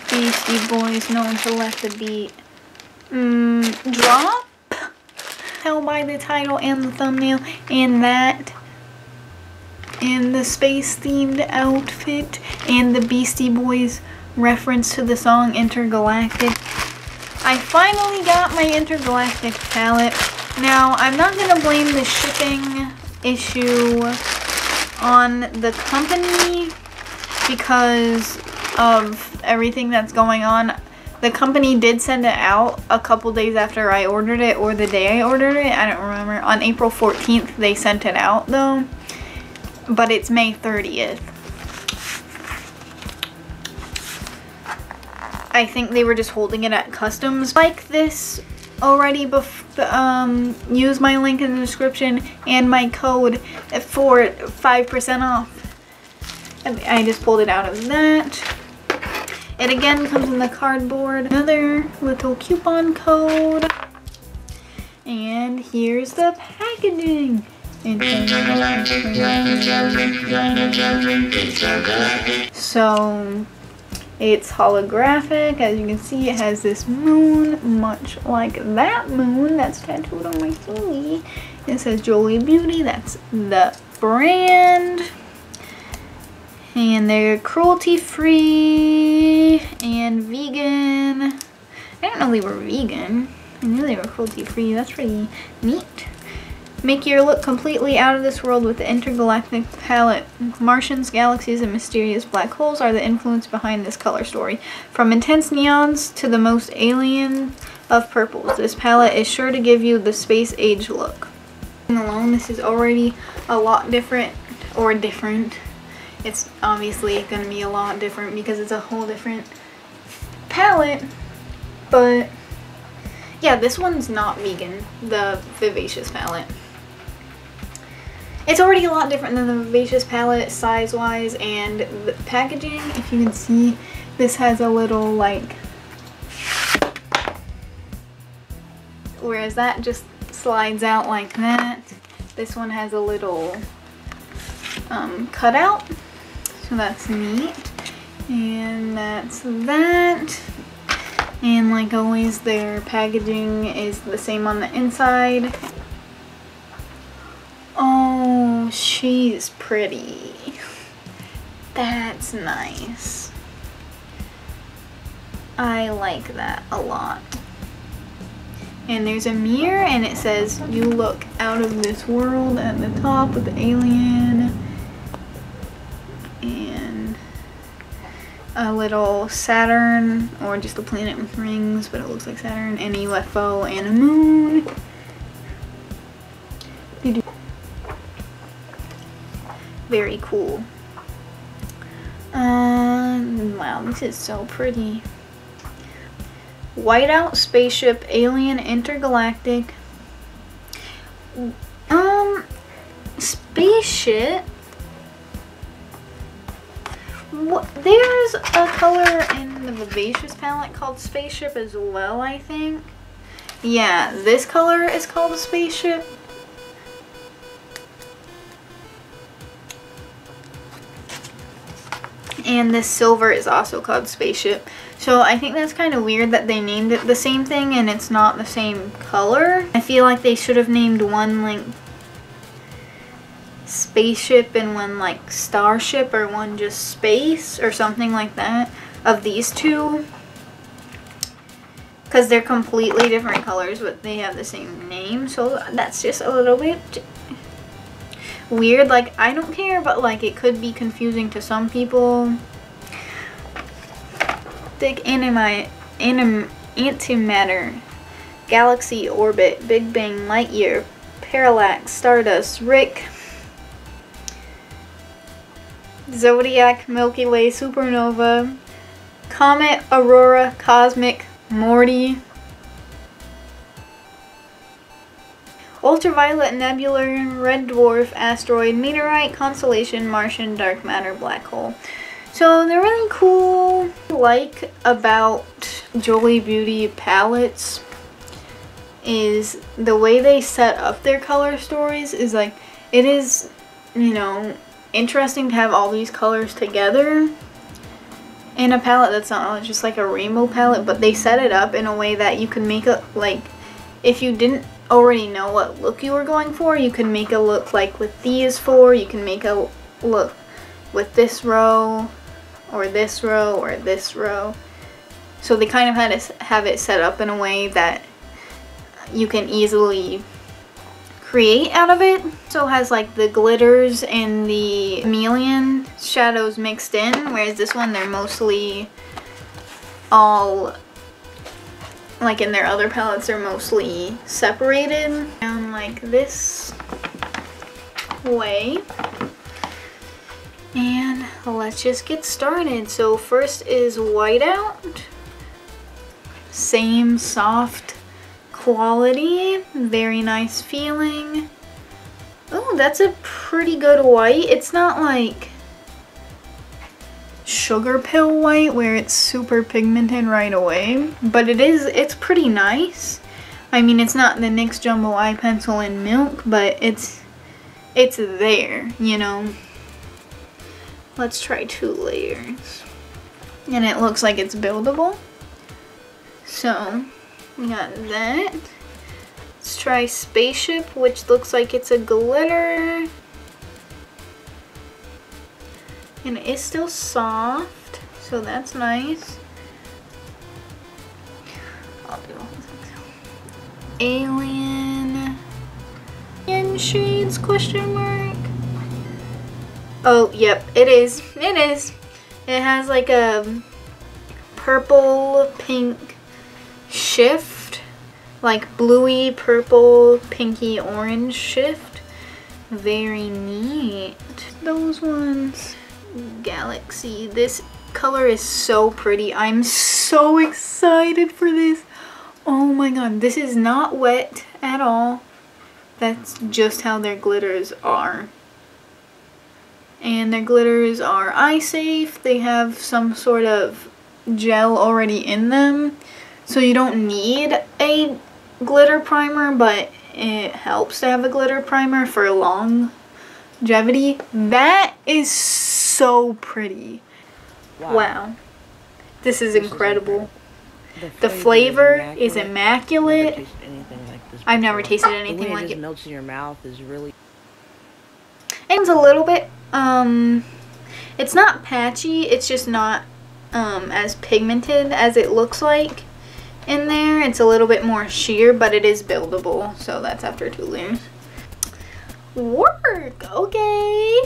Beastie Boys, known to let the beat drop. Tell by the title and the thumbnail and that. And the space themed outfit and the Beastie Boys reference to the song Intergalactic. I finally got my Intergalactic palette. Now, I'm not going to blame the shipping issue on the company because of everything that's going on. The company did send it out a couple days after I ordered it, or the day I ordered it. I don't remember. On April 14th, they sent it out though. But it's May 30th. I think they were just holding it at customs. Like this already, use my link in the description and my code for 5% off. I just pulled it out of that. It again comes in the cardboard. Another little coupon code. And here's the packaging. So it's holographic. As you can see, it has this moon, much like that moon that's tattooed on my sleeve. It says JolieBeauty, that's the brand. And they're cruelty-free and vegan. I didn't know they were vegan. I knew they were cruelty-free. That's pretty neat. Make your look completely out of this world with the Intergalactic palette. Martians, galaxies, and mysterious black holes are the influence behind this color story. From intense neons to the most alien of purples, this palette is sure to give you the space age look. Alone, this is already a lot different, or different. It's obviously going to be a lot different because it's a whole different palette, but yeah, this one's not vegan, the Vivacious palette. It's already a lot different than the Vivacious palette size-wise, and the packaging, if you can see, this has a little, like, whereas that just slides out like that. This one has a little cutout, so that's neat. And that's that. And like always, their packaging is the same on the inside. Oh, she's pretty. That's nice. I like that a lot. And there's a mirror and it says, "You look out of this world" at the top with the alien. And a little Saturn, or just a planet with rings, but it looks like Saturn, and a UFO and a moon. Very cool. Wow, this is so pretty. Whiteout, Spaceship, Alien, Intergalactic. Spaceship. There's a color in the Vivacious palette called Spaceship as well, I think. Yeah, this color is called a Spaceship. And this silver is also called Spaceship. So I think that's kind of weird that they named it the same thing and it's not the same color. I feel like they should have named one like Spaceship and one like Starship, or one just Space or something like that, of these two, because they're completely different colors but they have the same name. So that's just a little bit weird. Like, I don't care, but like it could be confusing to some people. Thick antimatter, galaxy orbit, Big Bang, light year, parallax, stardust, Rick, zodiac, Milky Way, supernova, comet, aurora, cosmic, Morty, ultraviolet, nebular, red dwarf, asteroid, meteorite, constellation, Martian, dark matter, black hole. So they're really cool. What I like about JolieBeauty palettes is the way they set up their color stories is like, it is, you know, interesting to have all these colors together. in a palette that's not just like a rainbow palette, but they set it up in a way that you can make it like, if you didn't already know what look you were going for, you can make a look like with these four, you can make a look with this row, or this row, or this row. So they kind of had to have it set up in a way that you can easily create out of it. So it has like the glitters and the chameleon shadows mixed in, whereas this one they're mostly all, like in their other palettes, they're mostly separated down like this way. And let's just get started. So first is whiteout. Same soft quality, very nice feeling. Oh, that's a pretty good white. It's not like sugar pill white where it's super pigmented right away, but it's pretty nice. I mean, it's not the NYX Jumbo Eye Pencil in Milk, but it's there, you know. Let's try 2 layers. And it looks like it's buildable. So, we got that. Let's try Spaceship, which looks like it's a glitter. And it is still soft, so that's nice. I'll do Alien shades, question mark. Oh, yep, it is. It is. It has like a purple pink shift, like bluey purple pinky orange shift. Very neat. Those ones. Galaxy. This color is so pretty. I'm so excited for this. Oh my god, this is not wet at all. That's just how their glitters are. And their glitters are eye safe. They have some sort of gel already in them, so you don't need a glitter primer, but it helps to have a glitter primer for longevity. That is so pretty. Wow. This is incredible. The flavor is immaculate. I've never tasted anything like it. Melts in your mouth is really. It's a little bit, it's not patchy, it's just not as pigmented as it looks like in there. It's a little bit more sheer, but it is buildable, so that's after 2 layers. Work! Okay!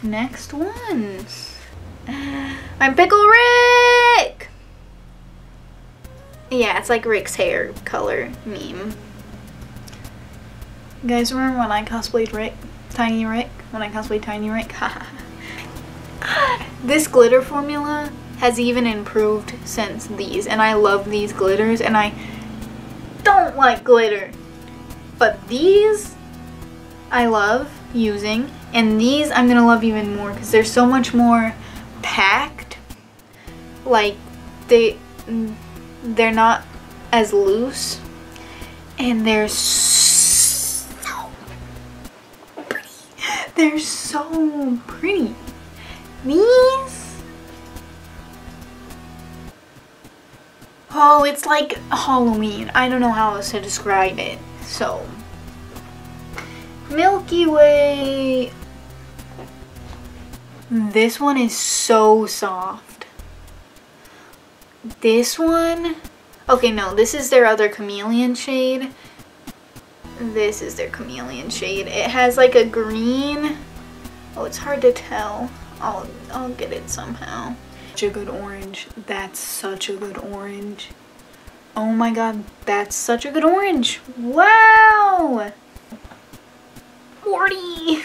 Next ones. I'm Pickle Rick! Yeah, it's like Rick's hair color meme. You guys remember when I cosplayed Rick? Tiny Rick? When I cosplayed Tiny Rick? Haha. This glitter formula has even improved since these, and I love these glitters, and I don't like glitter. But these I love using, and these I'm gonna love even more because they're so much more packed. Like they're not as loose, and they're so pretty. They're so pretty. These, oh, it's like Halloween. I don't know how else to describe it. So, Milky Way. This one is so soft. This one, okay, no, this is their other chameleon shade. This is their chameleon shade. It has like a green. Oh, it's hard to tell. I'll get it somehow. Such a good orange. That's such a good orange. Oh my god, that's such a good orange. Wow! Morty!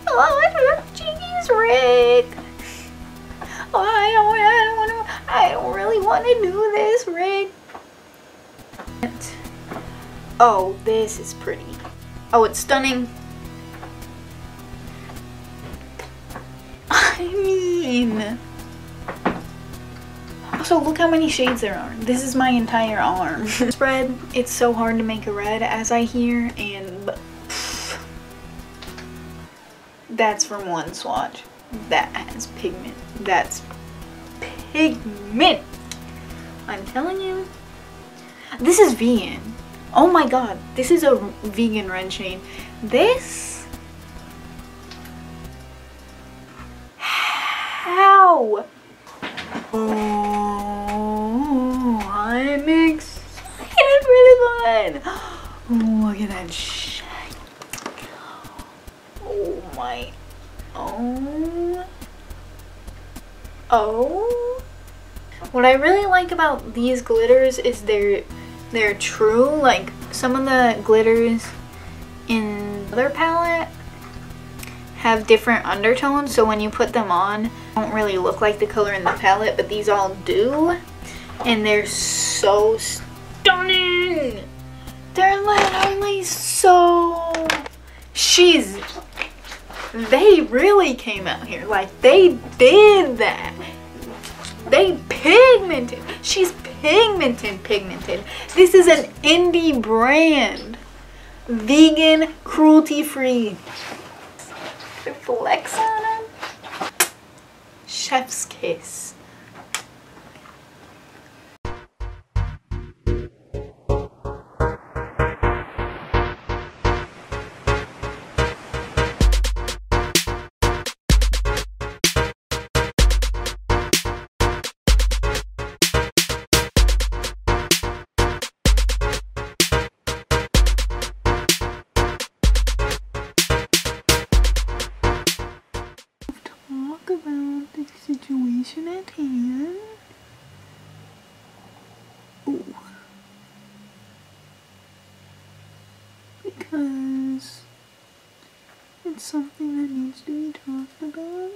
Oh, jeez, Rick! Oh, I don't really want to do this, Rick. Oh, this is pretty. Oh, it's stunning. I mean, also look how many shades there are. This is my entire arm. Spread, it's so hard to make a red, as I hear, and that's from one swatch. That has pigment. That's pigment. I'm telling you. This is vegan. Oh my god, this is a vegan red shade. This? How? Oh, I'm excited for this one. Oh, look at that shade. Oh my. Oh. Oh. What I really like about these glitters is they're true. Like some of the glitters in the other palette have different undertones, so when you put them on, they don't really look like the color in the palette, but these all do. And they're so stunning. They're literally so... They really came out here. Like, they did that. They pigmented. She's pigmented. This is an indie brand. Vegan, cruelty-free. Flex on them. Chef's kiss. About the situation at hand. Ooh. Because it's something that needs to be talked about,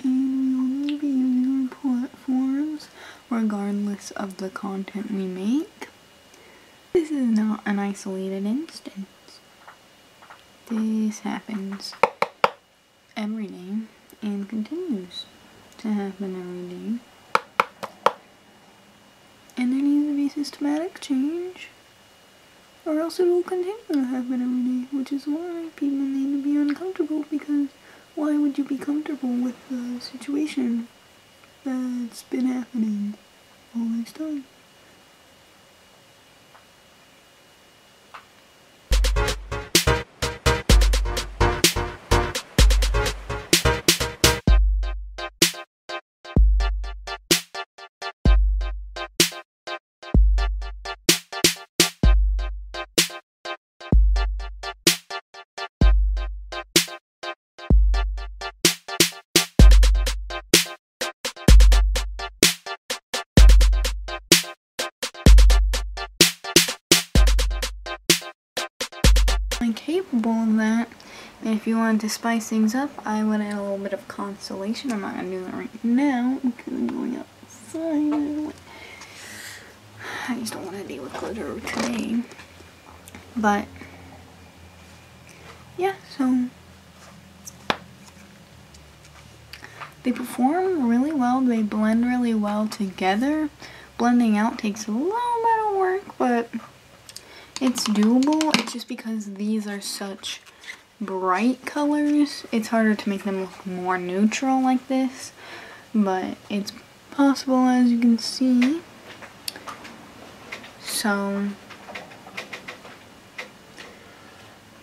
and we only be using our platforms regardless of the content we make. This is not an isolated instance. This happens every day. And continues to happen every day. And there needs to be systematic change, or else it will continue to happen every day, which is why people need to be uncomfortable, because why would you be comfortable with the situation that's been happening all this time? I'm capable of that, and if you wanted to spice things up, I would add a little bit of constellation. I'm not going to do that right now because I'm going outside. I just don't want to deal with glitter today. But yeah, so they perform really well. They blend really well together. Blending out takes a little bit of work, but it's doable. It's just because these are such bright colors, it's harder to make them look more neutral like this, but it's possible, as you can see. So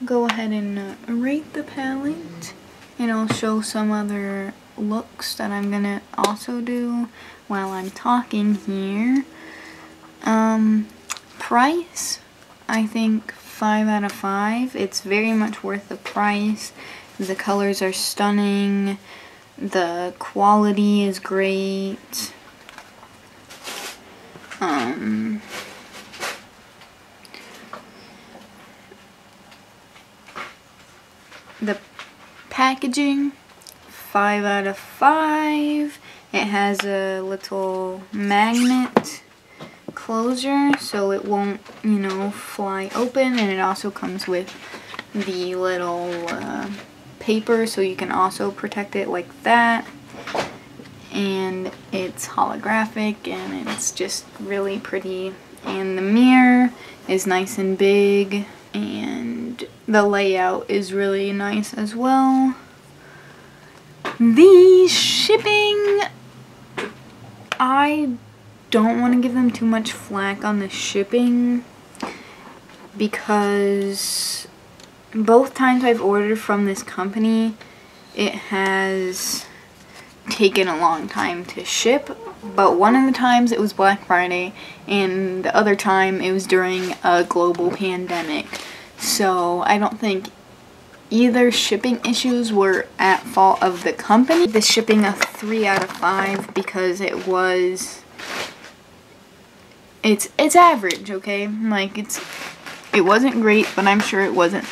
go ahead and rate the palette, and I'll show some other looks that I'm gonna also do while I'm talking here. Price, I think 5 out of 5. It's very much worth the price. The colors are stunning. The quality is great. The packaging, 5 out of 5. It has a little magnet closure so it won't, you know, fly open, and it also comes with the little paper so you can also protect it like that, and it's holographic and it's just really pretty, and the mirror is nice and big, and the layout is really nice as well. The shipping I don't want to give them too much flack on the shipping because both times I've ordered from this company, it has taken a long time to ship, but one of the times it was Black Friday and the other time it was during a global pandemic. So I don't think either shipping issues were at fault of the company. The shipping a 3 out of 5 because it's average, okay? Like it wasn't great, but I'm sure it wasn't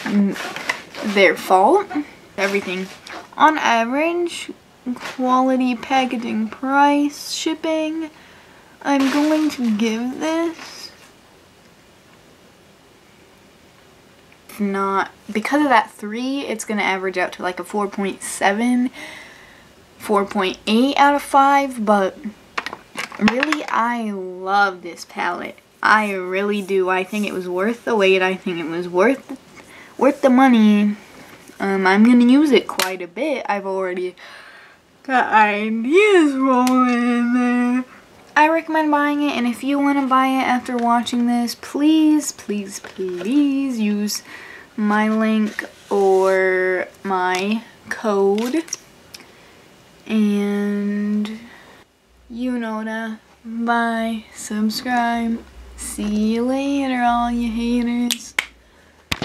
their fault. Everything on average, quality, packaging, price, shipping, I'm going to give this, if not, because of that 3, it's going to average out to like a 4.7, 4.8 out of 5, but really, I love this palette. I really do. I think it was worth the wait. I think it was worth the money. I'm going to use it quite a bit. I've already got ideas rolling in there. I recommend buying it, and if you want to buy it after watching this, please, please, please use my link or my code. And you know that. Bye. Subscribe. See you later, all you haters.